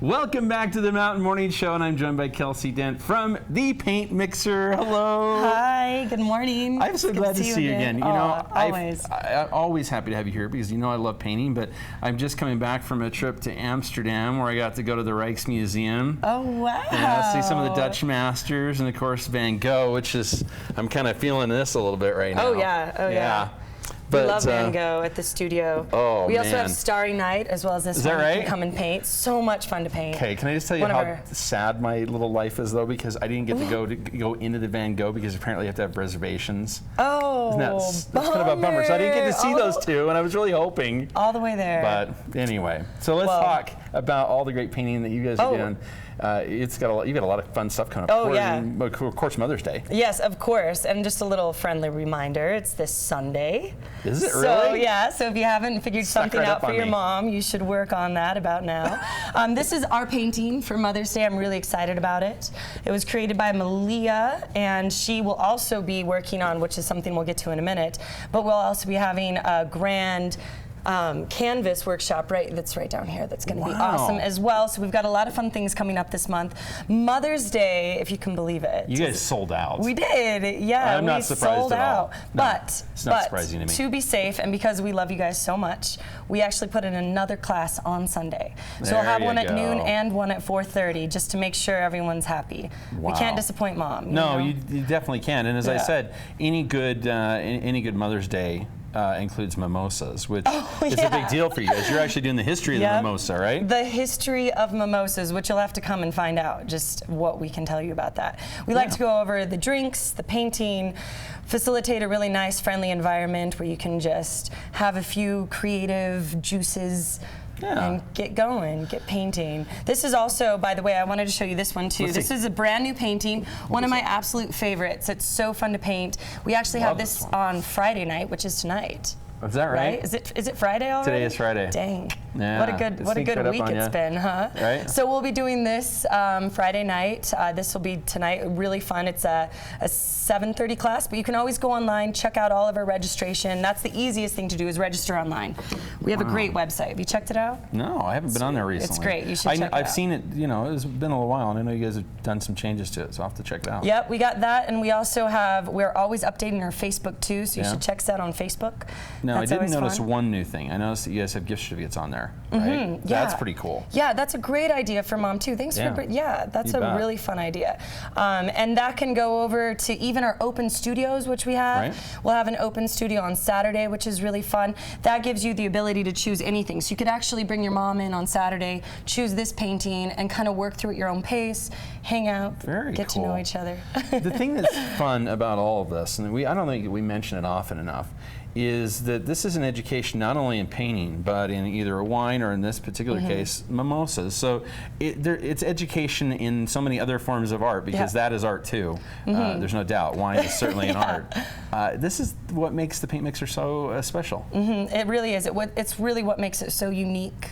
Welcome back to the Mountain Morning Show, and I'm joined by Kelsi Dent from the Paint Mixer. Hello. Hi, good morning. I'm so glad to see you again. You know, always. I'm always happy to have you here because you know I love painting, but I'm just coming back from a trip to Amsterdam where I got to go to the Rijksmuseum. Oh, wow. Yeah, see some of the Dutch masters, and of course Van Gogh, which is, I'm kind of feeling this a little bit right now. Oh, yeah. But, we love Van Gogh at the studio. Oh, we also have Starry Night as well as this. Is that right? You can come and paint. So much fun to paint. Okay, can I just tell you how sad my little life is though, because I didn't get to go into the Van Gogh because apparently you have to have reservations. Oh, that's kind of a bummer. So I didn't get to see those two, and I was really hoping. All the way there. But anyway, so let's talk about all the great painting that you guys are doing. You've got a lot of fun stuff coming up. Oh, yeah. And of course, Mother's Day. Yes, of course. And just a little friendly reminder, it's this Sunday. Is it really? So, yeah, so if you haven't figured something out for your mom, you should work on that about now. This is our painting for Mother's Day. I'm really excited about it. It was created by Malia, and she will also be working on, which is something we'll get to in a minute, but we'll also be having a grand canvas workshop that's right down here. That's going to be awesome as well. So we've got a lot of fun things coming up this month. Mother's Day, if you can believe it. You guys sold out. We did, yeah. I'm not surprised at all. But it's not surprising to me. To be safe, and because we love you guys so much, we actually put in another class on Sunday. So we'll have one at noon and one at 4:30, just to make sure everyone's happy. Wow. We can't disappoint Mom. No, you definitely can. And as I said, any good Mother's Day includes mimosas, which is a big deal for you guys. You're actually doing the history of the mimosa, right? The history of mimosas, which you'll have to come and find out just what we can tell you about that. We like to go over the drinks, the painting, facilitate a really nice, friendly environment where you can just have a few creative juices and get going, get painting. This is also, by the way, I wanted to show you this one too. This is a brand new painting, one of my absolute favorites. It's so fun to paint. We actually have this on Friday night, which is tonight. Is that right? Is it Friday already? Today is Friday. Dang. Yeah, what a good week it's been, huh? Right. So we'll be doing this Friday night. This will be tonight. Really fun. It's a 7:30 class, but you can always go online, check out all of our registration. That's the easiest thing to do, is register online. We have a great website. Have you checked it out? No, I haven't been on there recently. It's great. You should check it out. I've seen it. You know, it's been a little while, and I know you guys have done some changes to it, so I'll have to check it out. Yep, we got that, and we also we're always updating our Facebook too, so you should check us out on Facebook. No, I didn't notice one new thing. I noticed that you guys have gift certificates on there, right? Yeah. That's pretty cool. Yeah, that's a great idea for Mom too. Thanks for, that's a really fun idea. And that can go over to even our open studios, which we have. Right. We'll have an open studio on Saturday, which is really fun. That gives you the ability to choose anything. So you could actually bring your mom in on Saturday, choose this painting, and kind of work through at your own pace, hang out, get to know each other. The thing that's fun about all of this, and I don't think we mention it often enough, is that this is an education not only in painting, but in either a wine or, in this particular case, mimosas. So it's education in so many other forms of art, because that is art too. There's no doubt. Wine is certainly an art. This is what makes the Paint Mixer so special. It really is. It's really what makes it so unique.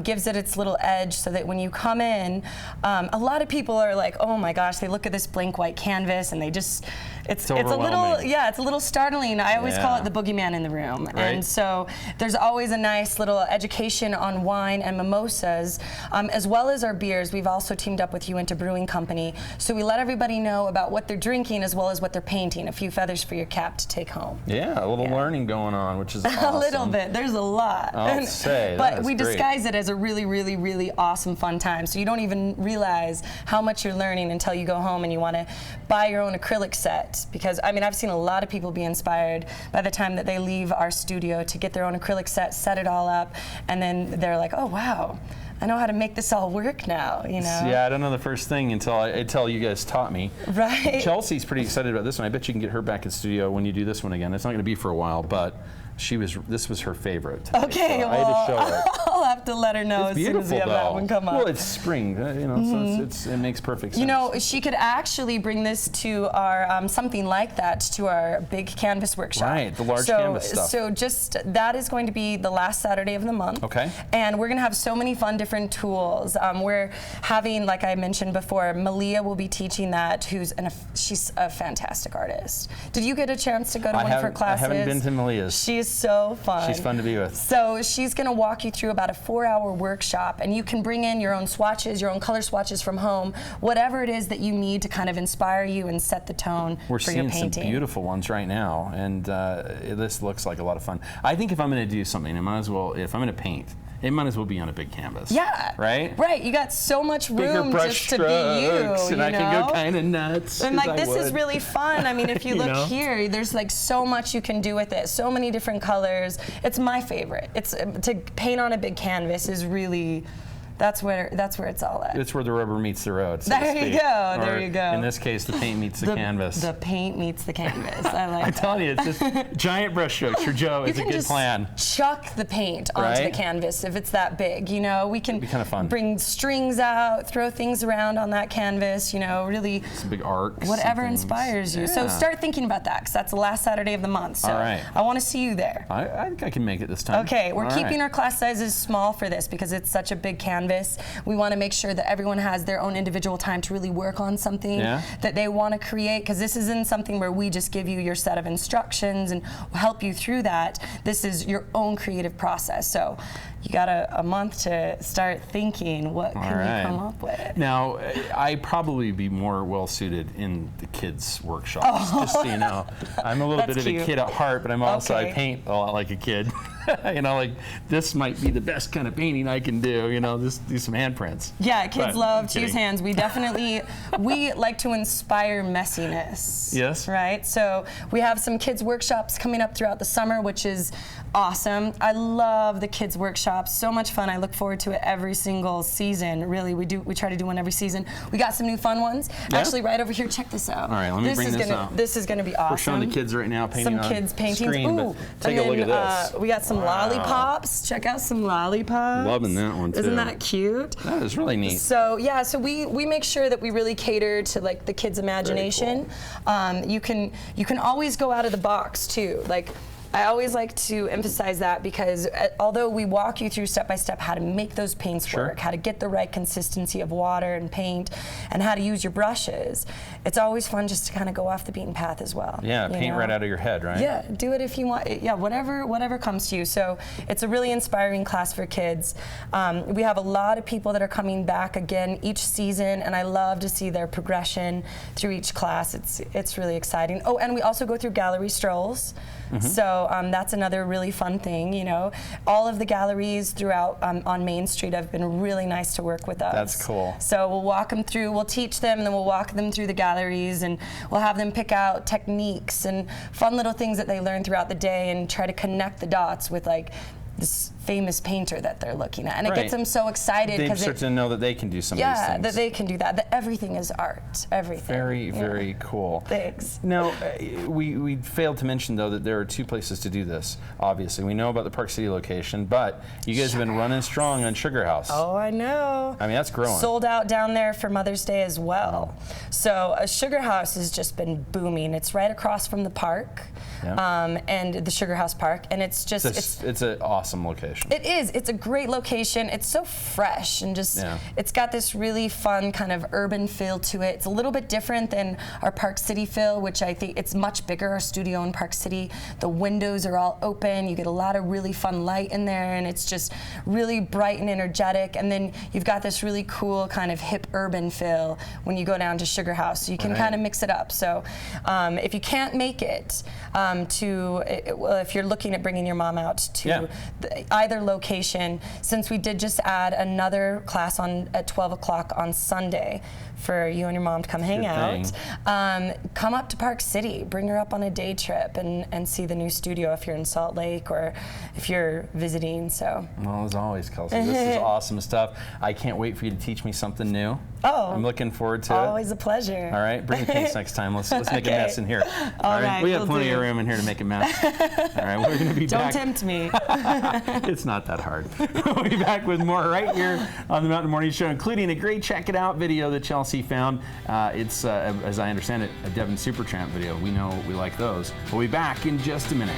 Gives it its little edge, so that when you come in, a lot of people are like, oh my gosh, they look at this blank white canvas and they just, it's a little startling. I always call it the boogeyman in the room. Right. And so there's always a nice little education on wine and mimosas, as well as our beers. We've also teamed up with Uinta Brewing Company, so we let everybody know about what they're drinking as well as what they're painting. A few feathers for your cap to take home. Yeah, a little learning going on, which is awesome. A little bit. There's a lot. I'll say. But we disguise it as a really, really, really awesome fun time. So you don't even realize how much you're learning until you go home and you want to buy your own acrylic set. Because I mean, I've seen a lot of people be inspired by the time that they leave our studio to get their own acrylic set it all up, and then they're like, oh wow, I know how to make this all work now, you know? Yeah, I don't know the first thing until you guys taught me. Right. Chelsea's pretty excited about this one. I bet you can get her back in studio when you do this one again. It's not going to be for a while, but this was her favorite today, okay, so well, I had to show it. I'll have to let her know as soon as we have that one come up. Well, it's spring, you know, so it makes perfect sense. You know, she could actually bring this to our, something like that, to our big canvas workshop. Right, the large canvas stuff. So that is going to be the last Saturday of the month. Okay. And we're going to have so many fun different tools. We're having, like I mentioned before, Malia will be teaching that, she's a fantastic artist. Did you get a chance to go to one of her classes? I haven't been to Malia's. She's so fun. She's fun to be with. So she's going to walk you through about a 4-hour workshop, and you can bring in your own swatches, your own color swatches from home, whatever it is that you need to kind of inspire you and set the tone We're for your seeing painting. some beautiful ones right now, and this looks like a lot of fun. I think if I'm going to do something, I might as well, if I'm going to paint, it might as well be on a big canvas. Yeah. Right? Right. You got so much Bigger room brush just to be strokes, you. and I know? can go kind of nuts. And like, this is would. really fun. I mean, if you You look know? here, there's like so much you can do with it. So many different colors. It's my favorite. It's to paint on a big canvas is really. That's where it's all at. It's where the rubber meets the road. So to There you speak. go. Or There you go. In this case, the paint meets the canvas. The paint meets the canvas. I like I'm that. telling you, it's just giant brush strokes for Joe is a You can good just plan. chuck the paint onto Right? the canvas if it's that big. You know, we can It'd be kinda fun. bring strings out, throw things around on that canvas. You know, really Some big arcs. whatever and things. inspires you. So Yeah. start thinking about that, because that's the last Saturday of the month. So All right. I want to see you there. I think I can make it this time. Okay, we're All keeping right. our class sizes small for this because it's such a big canvas. We want to make sure that everyone has their own individual time to really work on something Yeah. that they want to create, because this isn't something where we just give you your set of instructions and help you through that. This is your own creative process. So you got a month to start thinking, what can right. you come up with? Now, I probably be more well suited in the kids' workshops, just so you know. I'm a little That's bit of cute. a kid at heart, but I'm also, I Okay. paint a lot like a kid. You know, like, this might be the best kind of painting I can do, you know, just do some handprints. Yeah, kids But, love I'm to use kidding. hands. We definitely, we like to inspire messiness. Yes. Right? So we have some kids workshops coming up throughout the summer, which is awesome. I love the kids workshops. So much fun. I look forward to it every single season. Really, we try to do one every season. We got some new fun ones. Yeah? Actually, right over here, check this out. All right, let me bring this out. This is gonna be awesome. We're showing the kids right now painting some on kids paintings. screen, Ooh, but take a and look at then, this. we got some Wow. lollipops. Check out some lollipops. Loving that one, Isn't too. that cute? That is really neat. So yeah, so we make sure that we really cater to like the kids' imagination. You can always go out of the box too. Like, I always like to emphasize that, because although we walk you through step by step how to make those paints Sure. work, how to get the right consistency of water and paint, and how to use your brushes, it's always fun just to kind of go off the beaten path as well. Yeah, you paint know? right out of your head, right? Yeah, do it if you want. Yeah, whatever comes to you. So it's a really inspiring class for kids. We have a lot of people that are coming back again each season, and I love to see their progression through each class. It's really exciting. Oh, and we also go through gallery strolls. So that's another really fun thing. You know, all of the galleries throughout on Main Street have been really nice to work with us. That's cool. So we'll walk them through, we'll teach them, and then we'll walk them through the galleries, and we'll have them pick out techniques and fun little things that they learn throughout the day, and try to connect the dots with like this famous painter that they're looking at. And it Right. gets them so excited They because start to know that they can do some of these yeah, things. that they can do that. That everything is art. Everything. Very, Yeah. very cool. Thanks. Now, we failed to mention, though, that there are two places to do this, obviously. We know about the Park City location, but you guys have been running strong on Sugar House. Oh, I know. I mean, that's growing. Sold out down there for Mother's Day as well. So Sugar House has just been booming. It's right across from the park, Yeah. and the Sugar House Park, and it's just It's an awesome location. It is. It's a great location. It's so fresh, and just Yeah. it's got this really fun kind of urban feel to it. It's a little bit different than our Park City feel, which I think it's much bigger. Our studio in Park City, the windows are all open. You get a lot of really fun light in there, and it's just really bright and energetic. And then you've got this really cool kind of hip urban feel when you go down to Sugar House. So you can Right. kind of mix it up. So if you can't make it well, if you're looking at bringing your mom out to Yeah. either location, since we did just add another class at 12 o'clock on Sunday for you and your mom to come hang Good out, come up to Park City, bring her up on a day trip, and see the new studio if you're in Salt Lake or if you're visiting. So. Well, as always, Kelsey, this is awesome stuff. I can't wait for you to teach me something new. Oh. I'm looking forward to it. Always a pleasure. All right, bring the paints next time. Let's make Okay. a mess in here. All right, we have will plenty do. of room in here to make a mess. All right, we're going to be Don't back. tempt me. It's not that hard. We'll be back with more right here on the Mountain Morning Show, including a great check it out video that Chelsea found. It's, as I understand it, a Devon Supertramp video. We know we like those. We'll be back in just a minute.